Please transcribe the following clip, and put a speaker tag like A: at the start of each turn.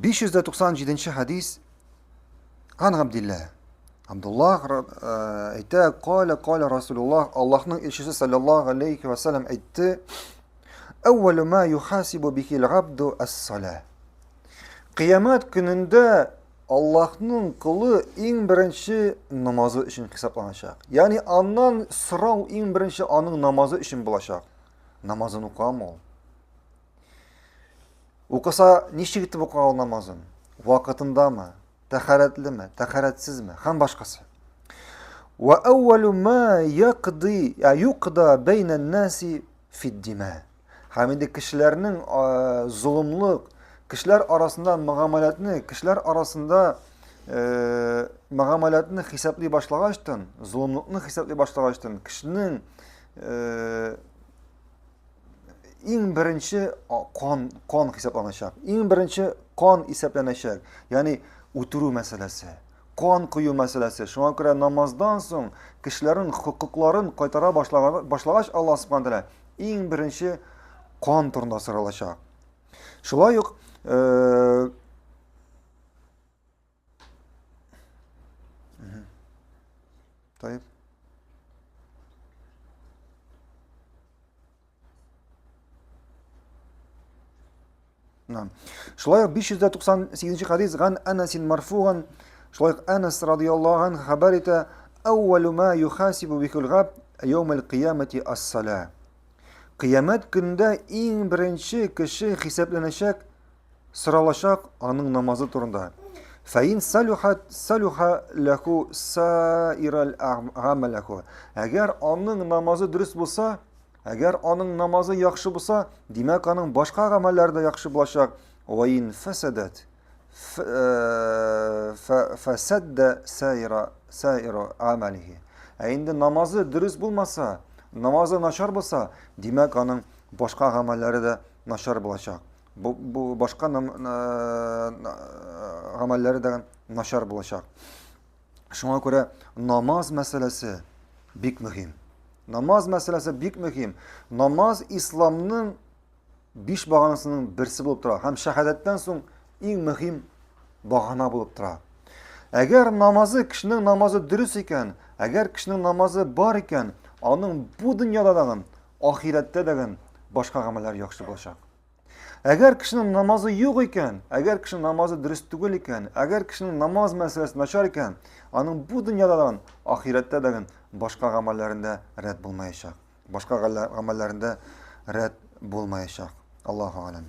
A: 597 hadis An Abdillah. Abdullah ayta qala Rasulullah Allohning elchisi sallallohu alayhi vasallam aytdi: "Avvalu ma yuhasibu bihil abdu as-salah." Qiyomat kunida Allohning quli eng birinchi namozi uchun hisoblanacak. Ya'ni ondan so'rov eng birinchi onun namozi uchun bo'lacak. Namozini o'qiymi? O'qisa nechta etib o'qigan namozini? Vaqtindami? Taharatlimi? Taharatsizmi? Ham boshqasi. Va avvalu ma yuqda bayna nasi fi dima. Hamida kishilarning zulmlik, kishilar orasida muomalatni hisoblay boshlag'achdan, zulmlikni hisoblay boshlag'achdan kishining eng birinchi qon hisoblanacak. Eng birinchi qon hisoblanacak. Ya'ni o'tiruv masalasi, qon quyu masalasi. Shunga ko'ra namozdan so'ng kishilarning huquqlarini qaytara boshlag'ach Alloh subhanahu va taolo eng birinchi qon turida so'ralacak. Shulay uq طيب نعم شلويق 598 حديث عن أنس مرفوعا شلويق أنس رضي الله عنه خبرته أول ما يحاسب به العبد يوم القيامة الصلاة Qiyamet günde en birinci kişi hesaplanacak, sıralaşacak onun namazı turunda. فَاِنْ saluha lehu sairal amalehu. Eğer onun namazı dürüst bulsa, eğer onun namazı yaxşı bulsa, demek onun başka amelleri de yaxşı bulacak. وَاِنْ فَسَدَتْ فَسَدَّ سَائِرَ amelihi. Eğer namazı dürüst bulmasa, namazı naşar bulsa, demek onun başka amelleri de naşar bulacak. Bu başka amelleri de naşar bulacak. Şuna göre namaz meselesi bik mühim. Namaz meselesi bik mühim. Namaz İslam'ın 5 bağanasının birisi bulup durar. Hem şehadetten sonra en mühim bağana bulup durar. Eğer namazı, kişinin namazı dürüst iken, eğer kişinin namazı var iken, onun bu dünyada da, ahirette de başka ameller yaxşı bulacak. Eğer kişinin namazı yok iken, eğer kişinin namazı dürüst değil iken, eğer kişinin namaz meselesi naşar iken, onun bu dünyada da, ahirette de başka amellerinde red bulmayacak. Başka amellerinde red bulmayacak. Allahu alem.